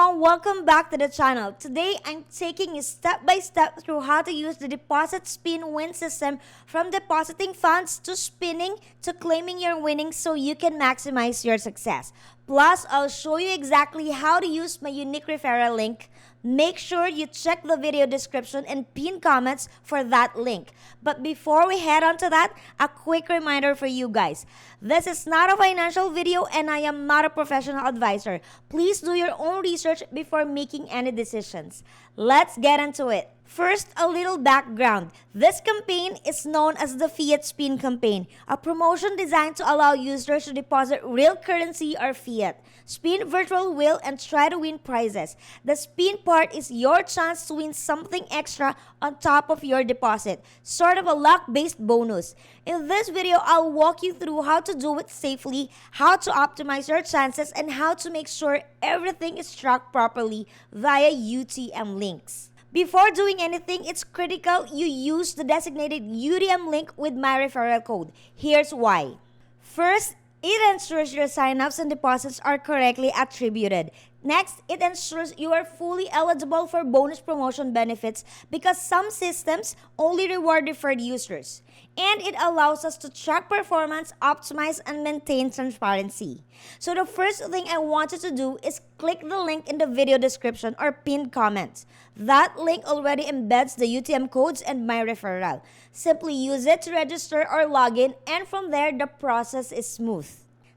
everyone, welcome back to the channel. Today, I'm taking you step by step through how to use the deposit spin win system from depositing funds to spinning to claiming your winnings so you can maximize your success. Plus, I'll show you exactly how to use my unique referral link. Make sure you check the video description and pinned comments for that link. But before we head on to that, a quick reminder for you guys. This is not a financial video and I am not a professional advisor. Please do your own research before making any decisions. Let's get into it. First, a little background. This campaign is known as the Fiat Spin Campaign, a promotion designed to allow users to deposit real currency or fiat, spin virtual wheel, and try to win prizes. The spin part is your chance to win something extra on top of your deposit, sort of a luck-based bonus. In this video, I'll walk you through how to do it safely, how to optimize your chances, and how to make sure everything is tracked properly via UTM links. Before doing anything, it's critical you use the designated UTM link with my referral code. Here's why. First, it ensures your signups and deposits are correctly attributed. Next, it ensures you are fully eligible for bonus promotion benefits because some systems only reward referred users. And it allows us to track performance, optimize, and maintain transparency. So the first thing I want you to do is click the link in the video description or pinned comments. That link already embeds the UTM codes and my referral. Simply use it to register or log in, and from there, the process is smooth.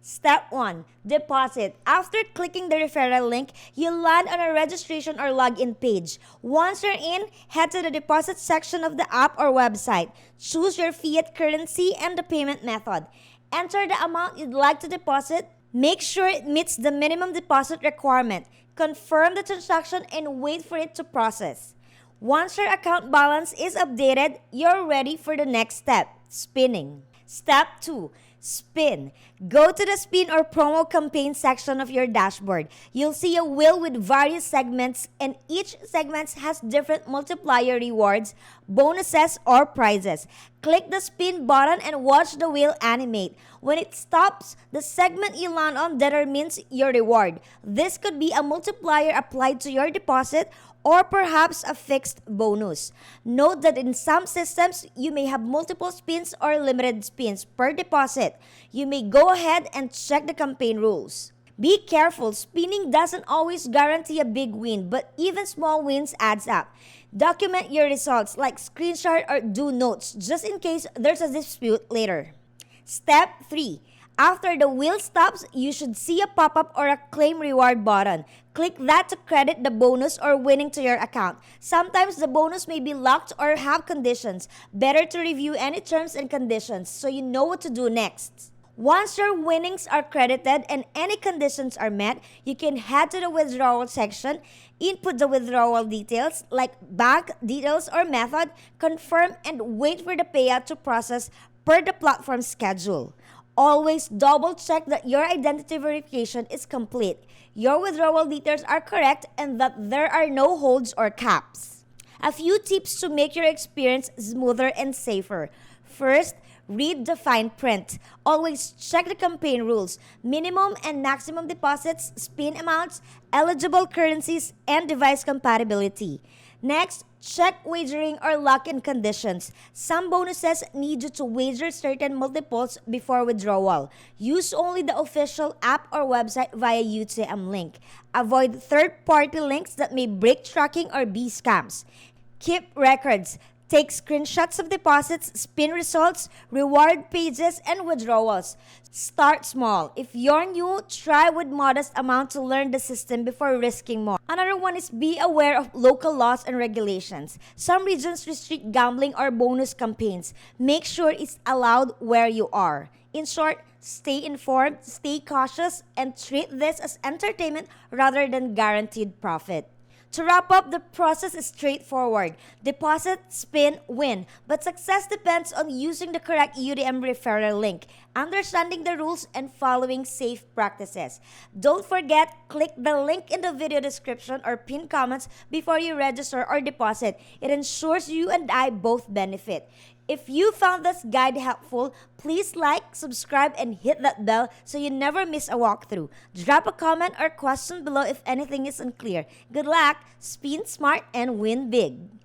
Step 1. Deposit. After clicking the referral link, you'll land on a registration or login page. Once you're in, head to the deposit section of the app or website. Choose your fiat currency and the payment method. Enter the amount you'd like to deposit. Make sure it meets the minimum deposit requirement. Confirm the transaction and wait for it to process. Once your account balance is updated, you're ready for the next step, spinning. Step 2. Spin. Go to the spin or promo campaign section of your dashboard. You'll see a wheel with various segments, and each segment has different multiplier rewards, bonuses, or prizes. Click the spin button and watch the wheel animate. When it stops, the segment you land on determines your reward. This could be a multiplier applied to your deposit or perhaps a fixed bonus. Note that in some systems, you may have multiple spins or limited spins per deposit. You may go ahead and check the campaign rules. Be careful, spinning doesn't always guarantee a big win, but even small wins adds up. Document your results, like screenshot or do notes, just in case there's a dispute later. Step 3. After the wheel stops, you should see a pop-up or a claim reward button. Click that to credit the bonus or winning to your account. Sometimes the bonus may be locked or have conditions. Better to review any terms and conditions so you know what to do next. Once your winnings are credited and any conditions are met, you can head to the withdrawal section, input the withdrawal details like bank details or method, confirm, and wait for the payout to process per the platform schedule. Always double check that your identity verification is complete, your withdrawal details are correct, and that there are no holds or caps. A few tips to make your experience smoother and safer. First, read the fine print. Always check the campaign rules, minimum and maximum deposits, spin amounts, eligible currencies, and device compatibility. Next, check wagering or lock-in conditions. Some bonuses need you to wager certain multiples before withdrawal. Use only the official app or website via UTM link. Avoid third-party links that may break tracking or be scams. Keep records. Take screenshots of deposits, spin results, reward pages, and withdrawals. Start small. If you're new, try with modest amount to learn the system before risking more. Another one is be aware of local laws and regulations. Some regions restrict gambling or bonus campaigns. Make sure it's allowed where you are. In short, stay informed, stay cautious, and treat this as entertainment rather than guaranteed profit. To wrap up, the process is straightforward. Deposit, spin, win. But success depends on using the correct UTM referral link. understanding the rules, and following safe practices. Don't forget, click the link in the video description or pinned comments before you register or deposit. It ensures you and I both benefit. If you found this guide helpful, please like, subscribe, and hit that bell so you never miss a walkthrough. Drop a comment or question below if anything is unclear. Good luck, spin smart, and win big!